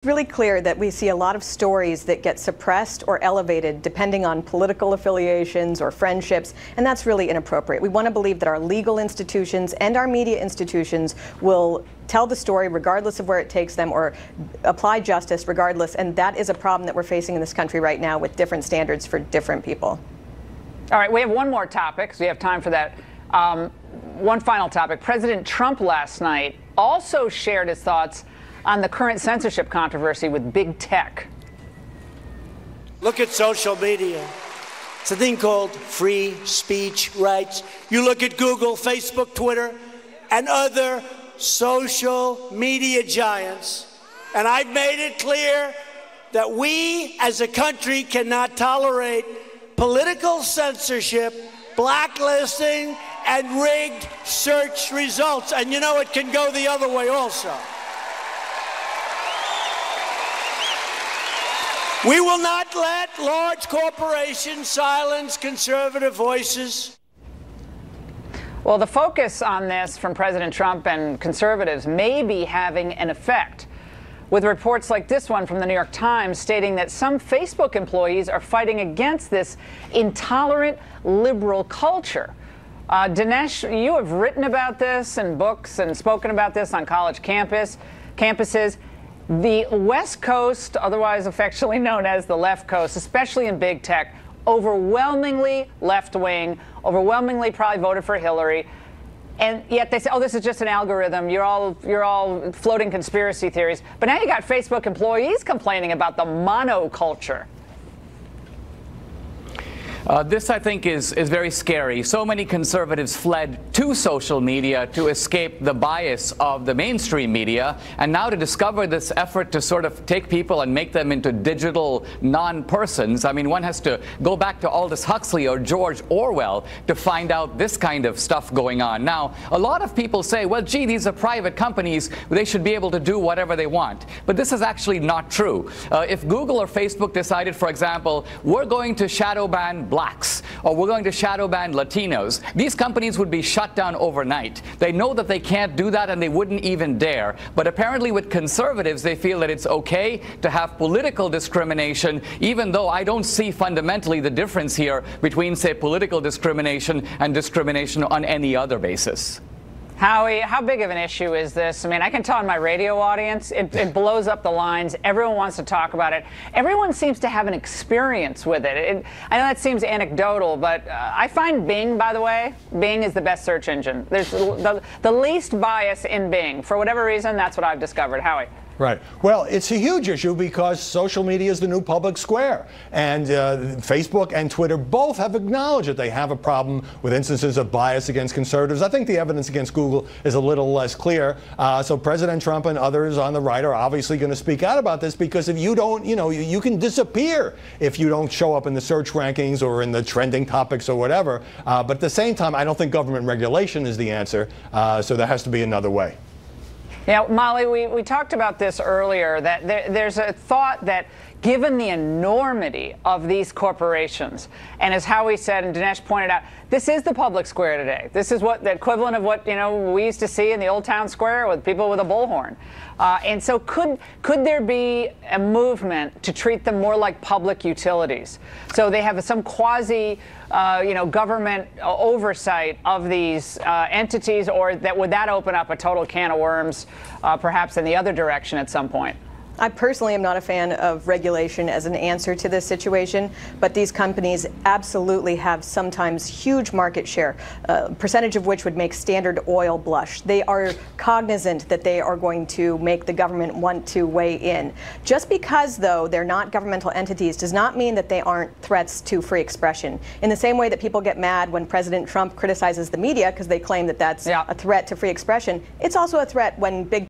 Really clear that we see a lot of stories that get suppressed or elevated depending on political affiliations or friendships, and that's really inappropriate. We want to believe that our legal institutions and our media institutions will tell the story regardless of where it takes them, or apply justice regardless, and that is a problem that we're facing in this country right now with different standards for different people. All right, we have one more topic, so we have time for that. One final topic. President Trump last night also shared his thoughts on the current censorship controversy with big tech. Look at social media. It's a thing called free speech rights. You look at Google, Facebook, Twitter, and other social media giants, and I've made it clear that we as a country cannot tolerate political censorship, blacklisting, and rigged search results. And you know, it can go the other way also. We will not let large corporations silence conservative voices. Well, the focus on this from President Trump and conservatives may be having an effect, with reports like this one from the New York Times stating that some Facebook employees are fighting against this intolerant liberal culture. Dinesh, you have written about this in books and spoken about this on college campuses. The West Coast, otherwise affectionately known as the left coast, especially in big tech, overwhelmingly left-wing, overwhelmingly probably voted for Hillary. And yet they say, oh, this is just an algorithm. You're all floating conspiracy theories. But now you got Facebook employees complaining about the monoculture. This, I think, is very scary. So many conservatives fled to social media to escape the bias of the mainstream media, and now to discover this effort to sort of take people and make them into digital non-persons. I mean, one has to go back to Aldous Huxley or George Orwell to find out this kind of stuff going on. Now, a lot of people say, well, gee, these are private companies. They should be able to do whatever they want. But this is actually not true. If Google or Facebook decided, for example, we're going to shadow ban blacks, or we're going to shadow ban Latinos, these companies would be shut down overnight. They know that they can't do that, and they wouldn't even dare. But apparently with conservatives, they feel that it's okay to have political discrimination, even though I don't see fundamentally the difference here between, say, political discrimination and discrimination on any other basis. Howie, how big of an issue is this? I mean, I can tell in my radio audience, it blows up the lines. Everyone wants to talk about it. Everyone seems to have an experience with it. I know that seems anecdotal, but I find Bing, by the way, Bing is the best search engine. There's the least bias in Bing. For whatever reason, that's what I've discovered. Howie. Right. Well, it's a huge issue because social media is the new public square. And Facebook and Twitter both have acknowledged that they have a problem with instances of bias against conservatives. I think the evidence against Google is a little less clear. So President Trump and others on the right are obviously going to speak out about this, because if you don't, you can disappear if you don't show up in the search rankings or in the trending topics or whatever. But at the same time, I don't think government regulation is the answer. So there has to be another way. Yeah, Molly, we talked about this earlier, that there's a thought that given the enormity of these corporations, and as Howie said and Dinesh pointed out, this is the public square today. This is what the equivalent of what we used to see in the old town square with people with a bullhorn. And so could there be a movement to treat them more like public utilities, so they have some quasi government oversight of these entities, or would that open up a total can of worms, perhaps in the other direction at some point? I personally am not a fan of regulation as an answer to this situation, but these companies absolutely have sometimes huge market share, percentage of which would make Standard Oil blush. They are cognizant that they are going to make the government want to weigh in. Just because, though, they're not governmental entities does not mean that they aren't threats to free expression. In the same way that people get mad when President Trump criticizes the media because they claim that that's a threat to free expression, it's also a threat when big